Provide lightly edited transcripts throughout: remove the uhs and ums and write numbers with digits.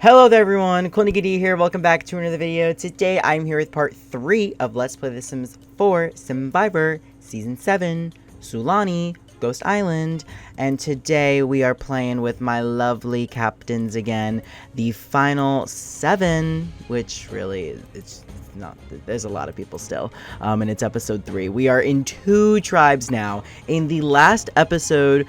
Hello there everyone, Coolnickyd here, welcome back to another video. Today I'm here with part 3 of Let's Play The Sims 4 Simvivor Season 7, Sulani, Ghost Island, and today we are playing with my lovely captains again, the final 7, which really, it's not, there's a lot of people still, and it's episode 3. We are in 2 tribes now. In the last episode,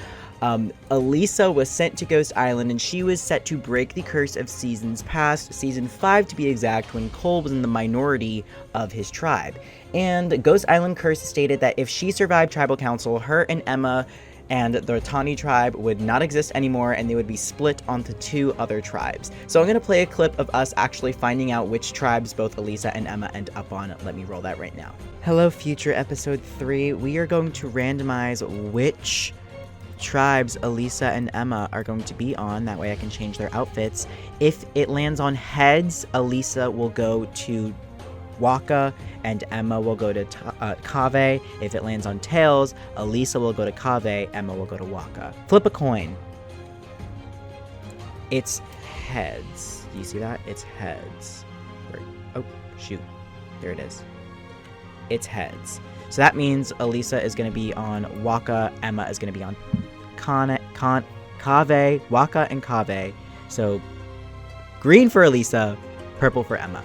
Elisa was sent to Ghost Island, and she was set to break the curse of seasons past, season 5 to be exact, when Cole was in the minority of his tribe. And Ghost Island curse stated that if she survived tribal council, her and Emma and the Tani tribe would not exist anymore, and they would be split onto 2 other tribes. So I'm going to play a clip of us actually finding out which tribes both Elisa and Emma end up on. Let me roll that right now. Hello, future episode 3. We are going to randomize which tribes Elisa and Emma are going to be on. That way I can change their outfits. If it lands on heads, Elisa will go to Waka and Emma will go to Kave. If it lands on tails, Elisa will go to Kave, Emma will go to Waka. Flip a coin. It's heads. Do you see that? It's heads. Oh, shoot. There it is. It's heads. So that means Elisa is going to be on Waka, Emma is going to be on Kave, Waka, and Kave. So green for Elisa, purple for Emma.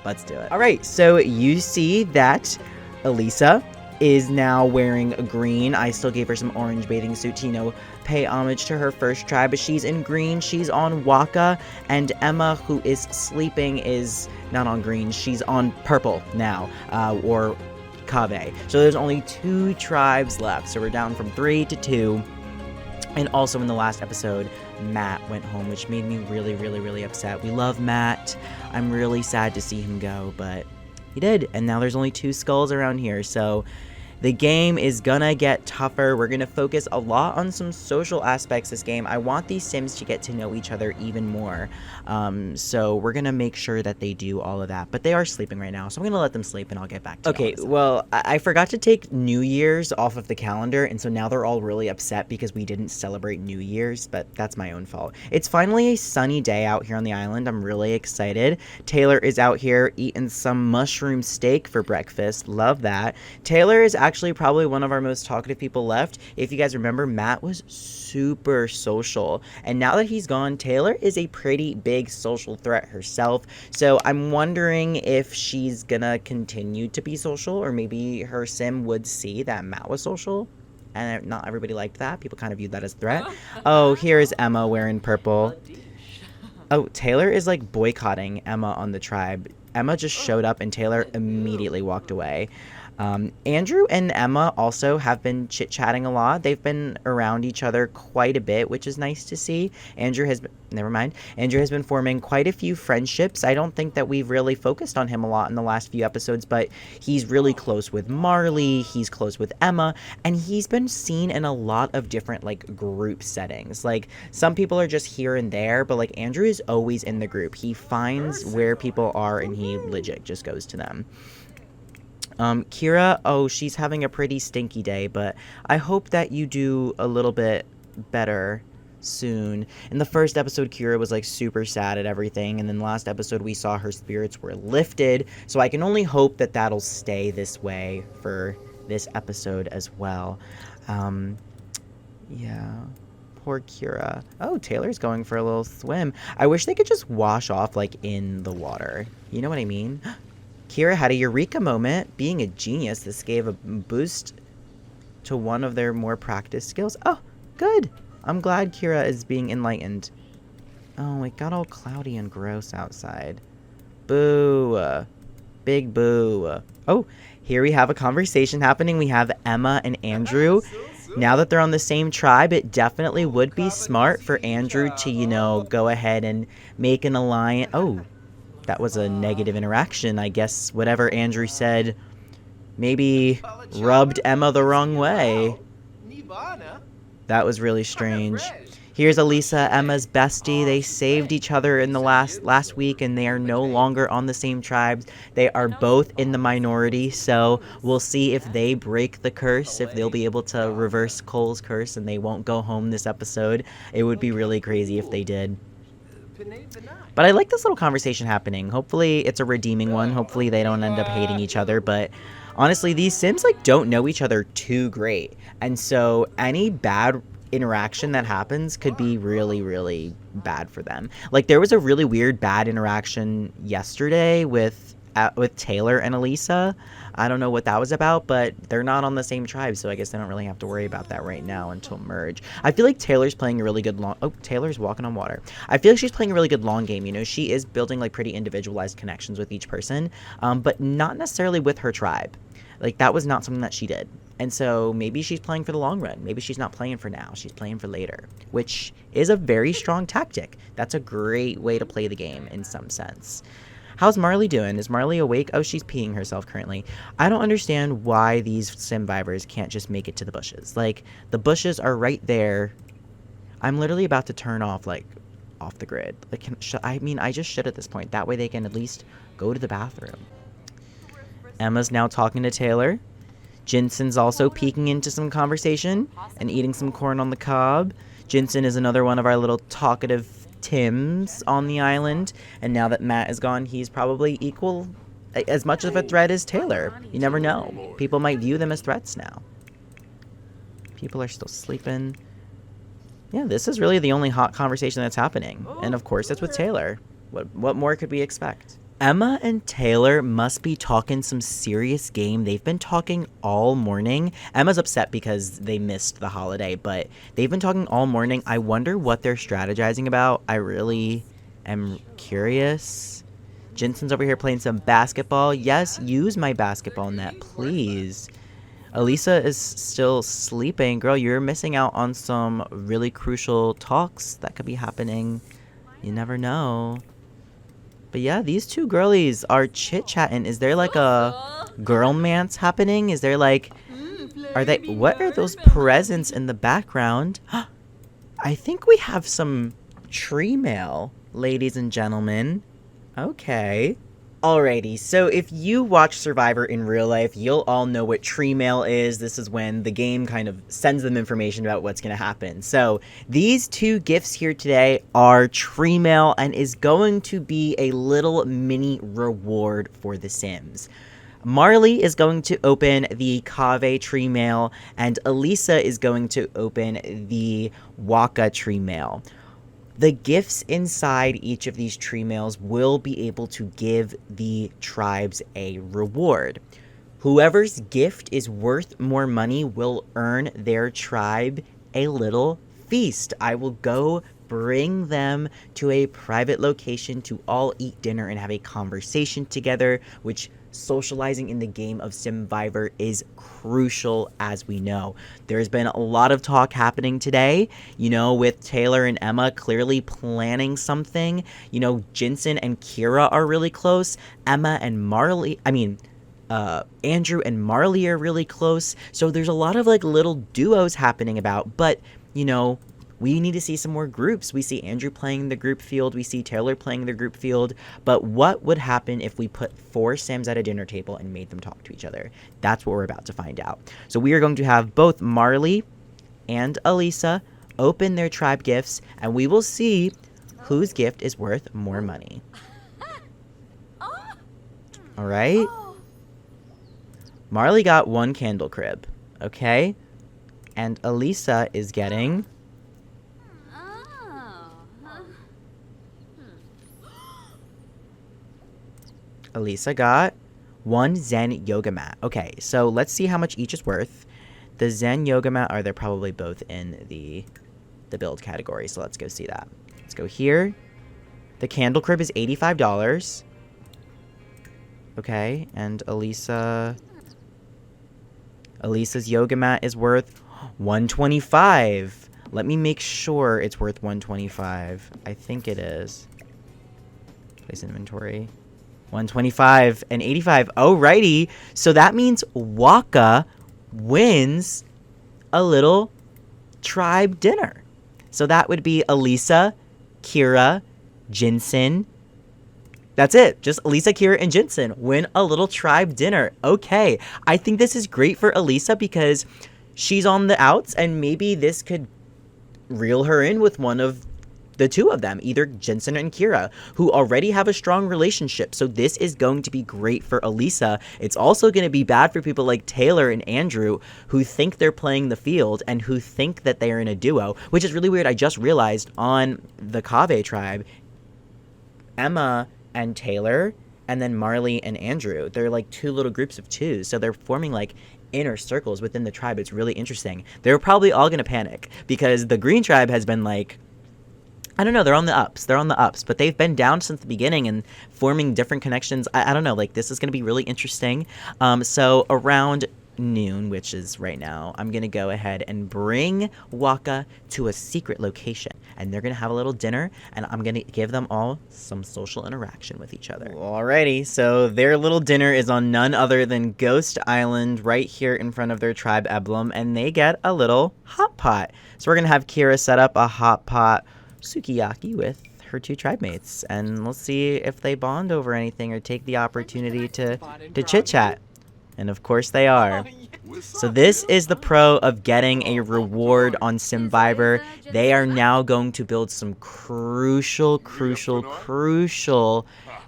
Let's do it. All right, so you see that Elisa is now wearing green. I still gave her some orange bathing suit to, you know, pay homage to her first tribe, but she's in green. She's on Waka, and Emma, who is sleeping, is not on green. She's on purple now, or Kave. So there's only 2 tribes left. So we're down from 3 to 2. And also in the last episode, Matt went home, which made me really upset. We love Matt. I'm really sad to see him go, but he did. And now there's only 2 skulls around here. So the game is gonna get tougher. We're gonna focus a lot on some social aspects this game. I want these Sims to get to know each other even more. So we're gonna make sure that they do all of that. But they are sleeping right now, so I'm gonna let them sleep and I'll get back to you. Okay, well, I forgot to take New Year's off of the calendar, and so now they're all really upset because we didn't celebrate New Year's, but that's my own fault. It's finally a sunny day out here on the island. I'm really excited. Taylor is out here eating some mushroom steak for breakfast. Love that. Taylor is actually probably one of our most talkative people left. If you guys remember, Matt was super social, and now that he's gone, Taylor is a pretty big social threat herself. So I'm wondering if she's gonna continue to be social, or maybe her sim would see that Matt was social, and not everybody liked that. People kind of viewed that as a threat. Oh, here's Emma wearing purple. Oh, Taylor is like boycotting Emma on the tribe. Emma just showed up and Taylor immediately walked away. Andrew and Emma also have been chit-chatting a lot. They've been around each other quite a bit, which is nice to see. Andrew has been forming quite a few friendships. I don't think that we've really focused on him a lot in the last few episodes, but he's really close with Marley, he's close with Emma, and he's been seen in a lot of different, like, group settings. Like, some people are just here and there, but, like, Andrew is always in the group. He finds where people are, and he legit just goes to them. Kira, oh, she's having a pretty stinky day, but I hope that you do a little bit better soon. In the first episode, Kira was like super sad at everything, and then last episode we saw her spirits were lifted, so I can only hope that that'll stay this way for this episode as well. Yeah, poor Kira. Oh, Taylor's going for a little swim. I wish they could just wash off like in the water. You know what I mean? Kira had a eureka moment. Being a genius, this gave a boost to one of their more practiced skills. Oh, good. I'm glad Kira is being enlightened. Oh, it got all cloudy and gross outside. Boo. Big boo. Oh, here we have a conversation happening. We have Emma and Andrew. Now that they're on the same tribe, it definitely would be smart for Andrew to, you know, go ahead and make an alliance. Oh. That was a negative interaction. I guess whatever Andrew said maybe rubbed Emma the wrong way. That was really strange. Here's Elisa, Emma's bestie. They saved each other in the last week, and they are no longer on the same tribes. They are both in the minority, so we'll see if they break the curse, if they'll be able to reverse Cole's curse and they won't go home this episode. It would be really crazy if they did. But I like this little conversation happening. Hopefully it's a redeeming one. Hopefully they don't end up hating each other. But honestly, these Sims like don't know each other too great. And so any bad interaction that happens could be really, really bad for them. Like there was a really weird bad interaction yesterday with Taylor and Elisa. I don't know what that was about, but they're not on the same tribe, so I guess they don't really have to worry about that right now until merge. I feel like Taylor's playing a really good long... Oh, Taylor's walking on water. I feel like she's playing a really good long game, you know? She is building, like, pretty individualized connections with each person, but not necessarily with her tribe. Like, that was not something that she did. And so maybe she's playing for the long run. Maybe she's not playing for now. She's playing for later, which is a very strong tactic. That's a great way to play the game in some sense. How's Marley doing? Is Marley awake? Oh, she's peeing herself currently. I don't understand why these Simvivors can't just make it to the bushes. Like, the bushes are right there. I'm literally about to turn off, like, off the grid. Like, I mean, I just should at this point. That way they can at least go to the bathroom. Emma's now talking to Taylor. Jensen's also peeking into some conversation and eating some corn on the cob. Jensen is another one of our little talkative Tims on the island, and now that Matt is gone, he's probably equal as much of a threat as Taylor. You never know. People might view them as threats now. People are still sleeping. Yeah, this is really the only hot conversation that's happening, and of course it's with Taylor. What more could we expect? Emma and Taylor must be talking some serious game. They've been talking all morning. Emma's upset because they missed the holiday, but they've been talking all morning. I wonder what they're strategizing about. I really am curious. Jensen's over here playing some basketball. Yes, use my basketball net, please. Elisa is still sleeping. Girl, you're missing out on some really crucial talks that could be happening. You never know. But yeah, these two girlies are chit-chatting. Is there like a girl-mance happening? Is there like... What are those presents in the background? I think we have some tree mail, ladies and gentlemen. Okay. Alrighty, so if you watch Survivor in real life, you'll all know what tree mail is. This is when the game kind of sends them information about what's going to happen. So these two gifts here today are tree mail and is going to be a little mini reward for the Sims. Marley is going to open the Kave tree mail and Elisa is going to open the Waka tree mail. The gifts inside each of these tree mails will be able to give the tribes a reward. Whoever's gift is worth more money will earn their tribe a little feast. I will go bring them to a private location to all eat dinner and have a conversation together, which socializing in the game of Simvivor is crucial, as we know. There's been a lot of talk happening today, you know, with Taylor and Emma clearly planning something. You know, Jensen and Kira are really close. Emma and Marley, Andrew and Marley are really close. So there's a lot of like little duos happening about, but you know, we need to see some more groups. We see Andrew playing the group field. We see Taylor playing the group field. But what would happen if we put 4 Sims at a dinner table and made them talk to each other? That's what we're about to find out. So we are going to have both Marley and Elisa open their tribe gifts, and we will see whose gift is worth more money. All right? Marley got 1 candle crib, okay? And Elisa is getting... Elisa got 1 Zen yoga mat. Okay, so let's see how much each is worth. The Zen yoga mat, they're probably both in the build category, so let's go see that. Let's go here. The candle crib is $85. Okay, and Elisa's yoga mat is worth $125. Let me make sure it's worth $125. I think it is. Place inventory. $125 and $85. Alrighty. So that means Waka wins a little tribe dinner. So that would be Elisa, Kira, Jensen. That's it. Just Elisa, Kira, and Jensen win a little tribe dinner. Okay. I think this is great for Elisa because she's on the outs and maybe this could reel her in with one of the two of them, either Jensen and Kira, who already have a strong relationship. So this is going to be great for Elisa. It's also going to be bad for people like Taylor and Andrew, who think they're playing the field and who think that they are in a duo, which is really weird. I just realized on the Kave tribe, Emma and Taylor, and then Marley and Andrew, they're like two little groups of two. So they're forming like inner circles within the tribe. It's really interesting. They're probably all going to panic because the Green tribe has been like, I don't know, they're on the ups. They're on the ups, but they've been down since the beginning and forming different connections. I don't know, like this is going to be really interesting. So around noon, which is right now, I'm going to go ahead and bring Waka to a secret location, and they're going to have a little dinner, and I'm going to give them all some social interaction with each other. Alrighty, so their little dinner is on none other than Ghost Island right here in front of their tribe emblem, and they get a little hot pot. So we're going to have Kira set up a hot pot sukiyaki with her two tribe mates, and we'll see if they bond over anything or take the opportunity to chit-chat. And of course they are. So this is the pro of getting a reward on Simvivor. They are now going to build some crucial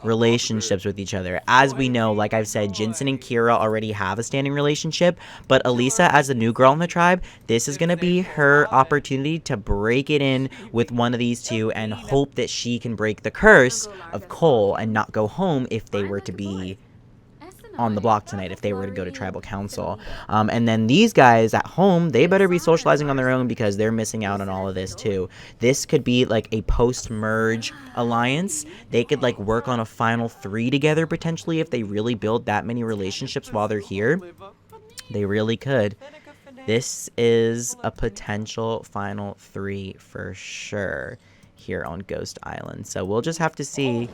relationships with each other. As we know, like I've said, Jensen and Kira already have a standing relationship, but Elisa, as the new girl in the tribe, this is going to be her opportunity to break it in with one of these two and hope that she can break the curse of Cole and not go home if they were to be on the block tonight, if they were to go to tribal council. And then these guys at home, they better be socializing on their own because they're missing out on all of this too. This could be like a post-merge alliance. They could like work on a final 3 together potentially if they really build that many relationships while they're here. They really could. This is a potential final 3 for sure here on Ghost Island. So we'll just have to see.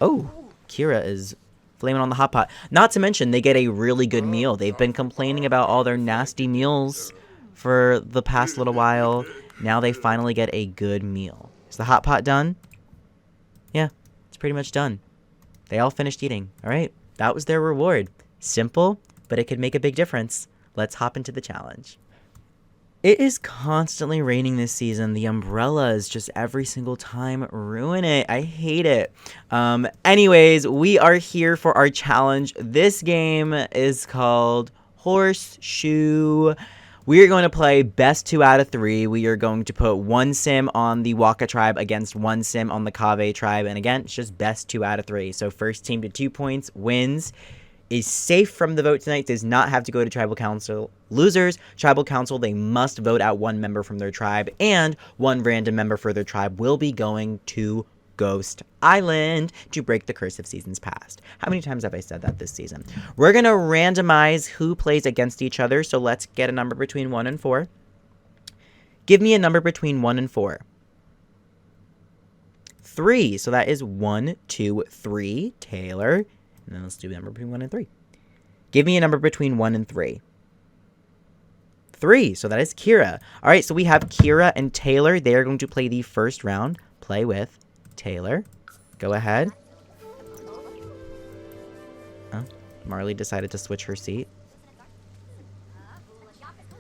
Oh, Kira is flaming on the hot pot. Not to mention, they get a really good meal. They've been complaining about all their nasty meals for the past little while. Now they finally get a good meal. Is the hot pot done? Yeah, it's pretty much done. They all finished eating. All right, that was their reward. Simple, but it could make a big difference. Let's hop into the challenge. It is constantly raining this season. The umbrellas just every single time ruin it. I hate it. Anyways, we are here for our challenge. This game is called Horseshoe. We are going to play best 2 out of 3. We are going to put 1 sim on the Waka tribe against 1 sim on the Kave tribe. And again, it's just best 2 out of 3. So first team to 2 points wins. Is safe from the vote tonight, does not have to go to tribal council. Losers, tribal council, they must vote out 1 member from their tribe, and 1 random member for their tribe will be going to Ghost Island to break the curse of seasons past. How many times have I said that this season? We're going to randomize who plays against each other, so let's get a number between 1 and 4. Give me a number between 1 and 4. 3, so that is 1, 2, 3, Taylor. And then let's do a number between 1 and 3. Give me a number between 1 and 3. 3. So that is Kira. All right, so we have Kira and Taylor. They are going to play the first round. Play with Taylor. Go ahead. Oh, Marley decided to switch her seat.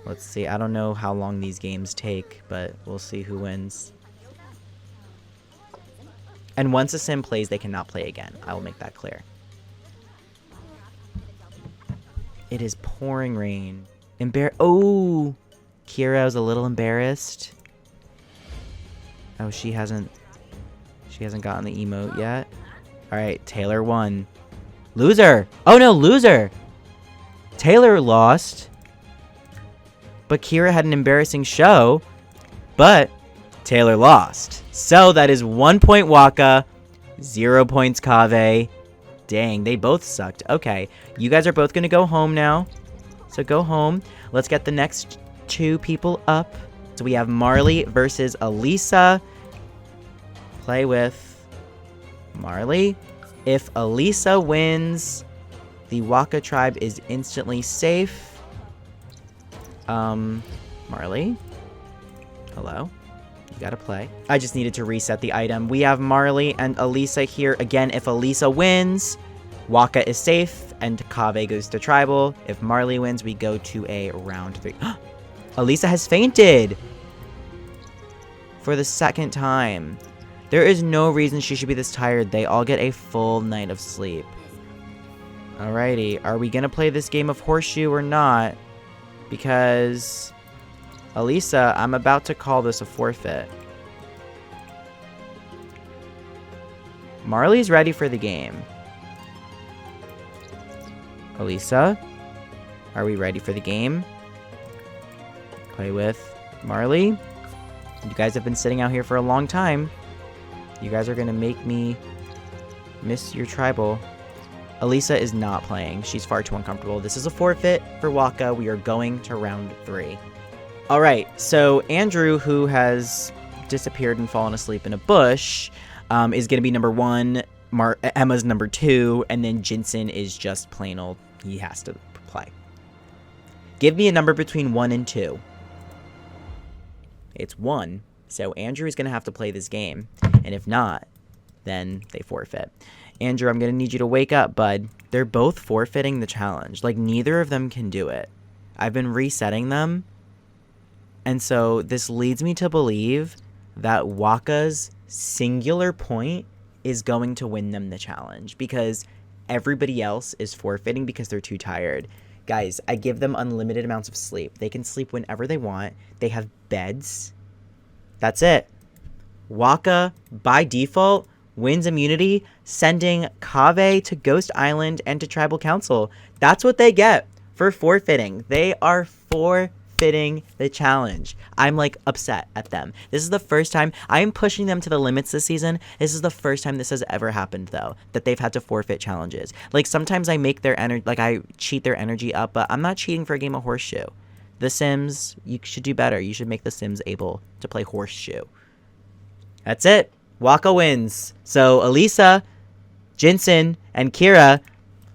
Let's see. I don't know how long these games take, but we'll see who wins. And once a sim plays, they cannot play again. I will make that clear. It is pouring rain. Oh, Kira is a little embarrassed. Oh, she hasn't gotten the emote yet. All right, Taylor won. Loser. Oh no, loser. Taylor lost. But Kira had an embarrassing show. But Taylor lost. So that is 1 point Waka, 0 points Kave. Dang, they both sucked. Okay, you guys are both going to go home now. So go home. Let's get the next 2 people up. So we have Marley versus Elisa. Play with Marley. If Elisa wins, the Waka tribe is instantly safe. Marley? Hello? You gotta play. I just needed to reset the item. We have Marley and Elisa here. Again, if Elisa wins, Waka is safe and Kave goes to tribal. If Marley wins, we go to a round 3. Elisa has fainted for the 2nd time. There is no reason she should be this tired. They all get a full night of sleep. Alrighty, are we gonna play this game of horseshoe or not? Because, Elisa, I'm about to call this a forfeit. Marley's ready for the game. Elisa, are we ready for the game? Play with Marley. You guys have been sitting out here for a long time. You guys are gonna make me miss your tribal. Elisa is not playing. She's far too uncomfortable. This is a forfeit for Waka. We are going to round 3. All right, so Andrew, who has disappeared and fallen asleep in a bush, is going to be number 1. Emma's number 2, and then Jensen is just plain old. He has to play. Give me a number between 1 and 2. It's 1, so Andrew is going to have to play this game, and if not, then they forfeit. Andrew, I'm going to need you to wake up, bud. They're both forfeiting the challenge. Like, neither of them can do it. I've been resetting them, and so this leads me to believe that Waka's singular point is going to win them the challenge because everybody else is forfeiting because they're too tired. Guys, I give them unlimited amounts of sleep. They can sleep whenever they want. They have beds. That's it. Waka, by default, wins immunity, sending Kaveh to Ghost Island and to Tribal Council. That's what they get for forfeiting. They are forfeiting the challenge. I'm like upset at them. This is the first time I am pushing them to the limits this season. This is the first time this has ever happened though, that they've had to forfeit challenges. Like sometimes I make their energy, like I cheat their energy up, but I'm not cheating for a game of horseshoe. The Sims, you should do better. You should make the Sims able to play horseshoe. That's it. Waka wins. So Elisa, Jensen, and Kira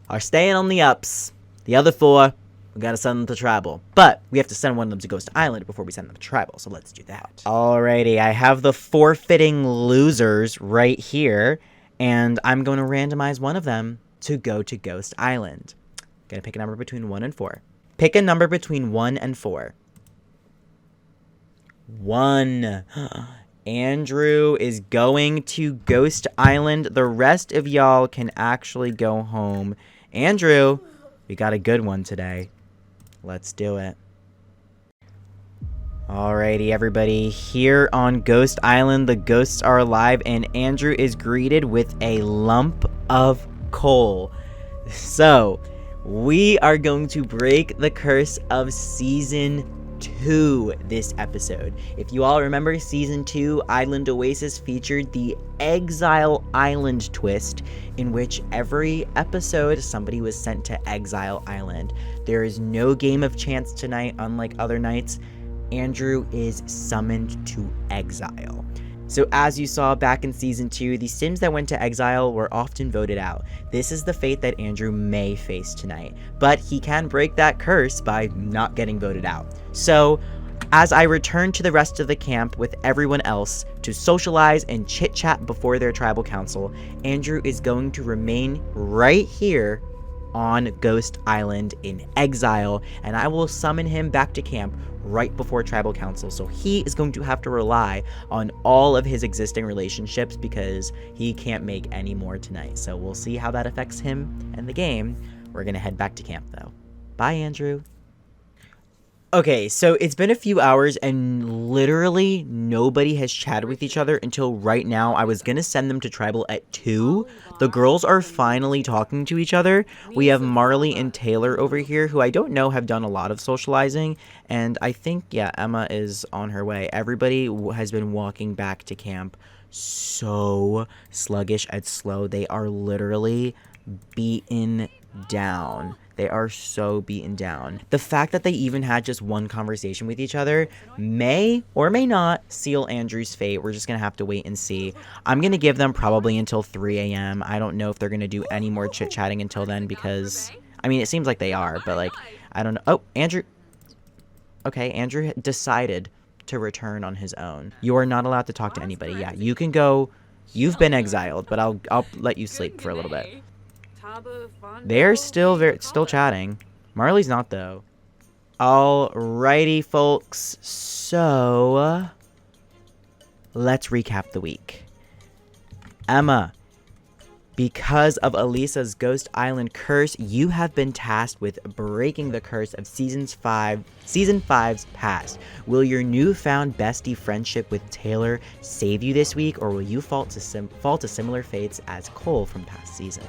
are staying on the ups. The other 4, we gotta send them to Tribal. But we have to send one of them to Ghost Island before we send them to Tribal, so let's do that. Alrighty, I have the forfeiting losers right here, and I'm going to randomize one of them to go to Ghost Island. Gonna pick a number between 1 and 4. Pick a number between 1 and 4. 1. Andrew is going to Ghost Island. The rest of y'all can actually go home. Andrew, we got a good one today. Let's do it. Alrighty, everybody. Here on Ghost Island, the ghosts are alive, and Andrew is greeted with a lump of coal. So, we are going to break the curse of Season 2 this episode. If you all remember, Season 2 Island Oasis featured the Exile Island twist, in which every episode somebody was sent to Exile Island. There is no game of chance tonight, unlike other nights. Andrew is summoned to exile. So as you saw back in Season 2, the Sims that went to exile were often voted out. This is the fate that Andrew may face tonight, but he can break that curse by not getting voted out. So, as I return to the rest of the camp with everyone else to socialize and chit-chat before their tribal council, Andrew is going to remain right here on Ghost Island in exile, and I will summon him back to camp right before tribal council. So he is going to have to rely on all of his existing relationships because he can't make any more tonight. So we'll see how that affects him and the game. We're gonna head back to camp though. Bye, Andrew. Okay, so it's been a few hours and literally nobody has chatted with each other until right now. I was gonna send them to tribal at 2. The girls are finally talking to each other. We have Marley and Taylor over here, who I don't know have done a lot of socializing. And I think, yeah, Emma is on her way. Everybody has been walking back to camp so sluggish and slow. They are literally beaten down. They are so beaten down. The fact that they even had just one conversation with each other may or may not seal Andrew's fate. We're just going to have to wait and see. I'm going to give them probably until 3 a.m. I don't know if they're going to do any more chit-chatting until then because, I mean, it seems like they are, but like, I don't know. Oh, Andrew. Okay, Andrew decided to return on his own. You are not allowed to talk to anybody. Yeah, you can go. You've been exiled, but I'll let you sleep for a little bit. They're still chatting. Marley's not though. Alrighty, folks. So let's recap the week. Emma, because of Elisa's Ghost Island curse, you have been tasked with breaking the curse of Season 5's past. Will your newfound bestie friendship with Taylor save you this week, or will you fall to similar fates as Cole from past seasons?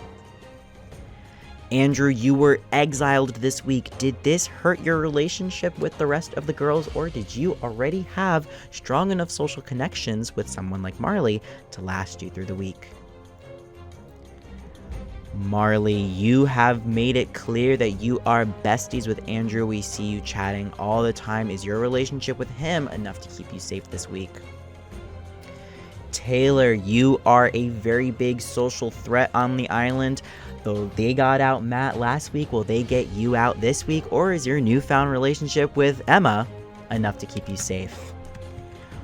Andrew, you were exiled this week. Did this hurt your relationship with the rest of the girls, or did you already have strong enough social connections with someone like Marley to last you through the week? Marley, you have made it clear that you are besties with Andrew. We see you chatting all the time. Is your relationship with him enough to keep you safe this week? Taylor, you are a very big social threat on the island. Though they got out Matt last week, will they get you out this week? Or is your newfound relationship with Emma enough to keep you safe?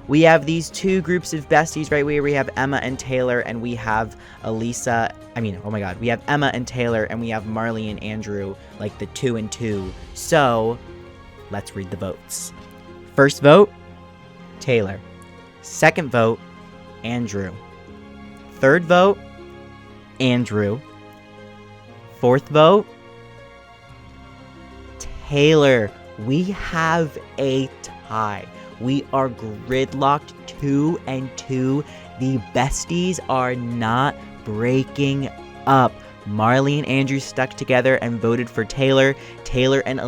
We have these two groups of besties right where we have Emma and Taylor, and we have Elisa. We have Emma and Taylor, and we have Marley and Andrew, like the 2 and 2. So, let's read the votes. First vote, Taylor. Second vote, Andrew. Third vote, Andrew. Fourth vote, Taylor. We have a tie. We are gridlocked 2 and 2. The besties are not breaking up. Marley and Andrew stuck together and voted for Taylor. Taylor and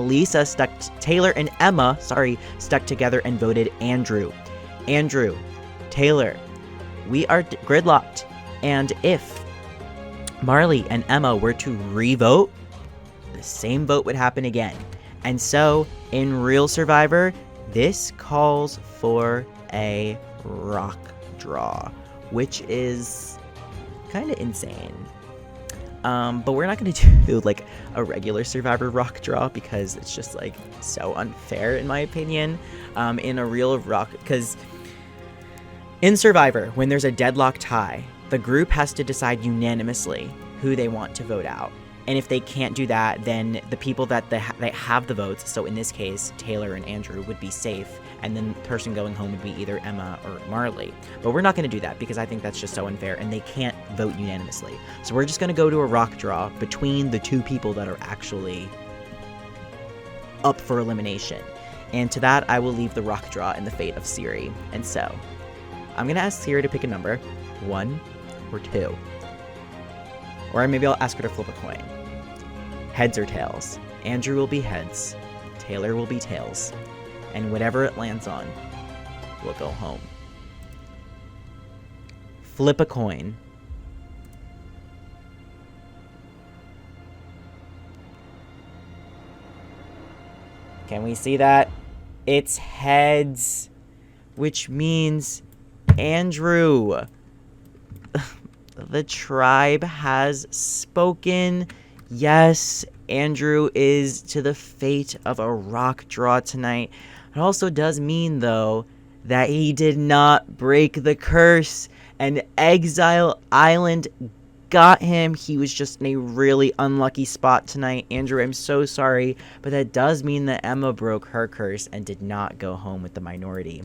Emma stuck together and voted Andrew. Andrew, Taylor, we are gridlocked. And if Marley and Emma were to re-vote, the same vote would happen again. And so, in Real Survivor, this calls for a rock draw, which is kind of insane. But we're not going to do like a regular Survivor rock draw because it's just like so unfair in my opinion. In a real rock, because in Survivor, when there's a deadlock tie, the group has to decide unanimously who they want to vote out. And if they can't do that, then the people that have the votes, so in this case, Taylor and Andrew, would be safe, and then the person going home would be either Emma or Marley. But we're not going to do that because I think that's just so unfair, and they can't vote unanimously. So we're just going to go to a rock draw between the two people that are actually up for elimination. And to that, I will leave the rock draw in the fate of Siri. And so, I'm going to ask Siri to pick a number, 1 or 2. Or maybe I'll ask her to flip a coin. Heads or tails. Andrew will be heads. Taylor will be tails. And whatever it lands on will go home. Flip a coin. Can we see that? It's heads. Which means Andrew. The tribe has spoken. Yes, Andrew is to the fate of a rock draw tonight. It also does mean, though, that he did not break the curse. And Exile Island got him. He was just in a really unlucky spot tonight. Andrew, I'm so sorry, but that does mean that Emma broke her curse and did not go home with the minority.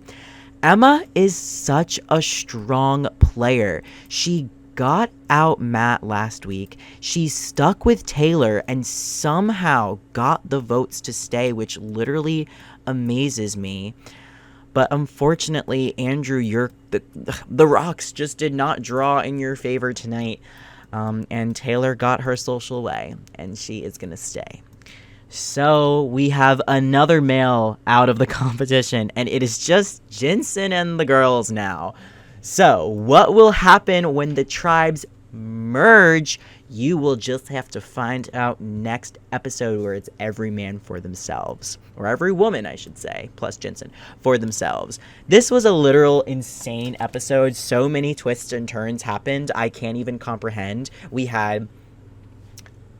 Emma is such a strong player. She got out Matt last week. She stuck with Taylor and somehow got the votes to stay, which literally amazes me. But unfortunately, Andrew, the rocks just did not draw in your favor tonight. And Taylor got her social way, and she is going to stay. So we have another male out of the competition, and it is just Jensen and the girls now. So what will happen when the tribes merge? You will just have to find out next episode, where it's every man for themselves, or every woman, I should say, plus Jensen, for themselves. This was a literal insane episode. So many twists and turns happened. I can't even comprehend. We had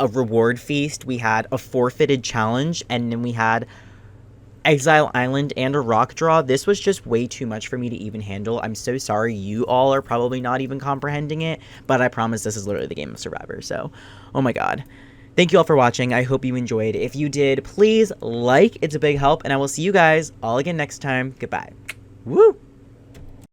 a reward feast, we had a forfeited challenge, and then we had Exile Island and a rock draw. This was just way too much for me to even handle. I'm so sorry. You all are probably not even comprehending it, but I promise this is literally the game of Survivor. So, oh my god. Thank you all for watching. I hope you enjoyed. If you did, please like. It's a big help, and I will see you guys all again next time. Goodbye. Woo!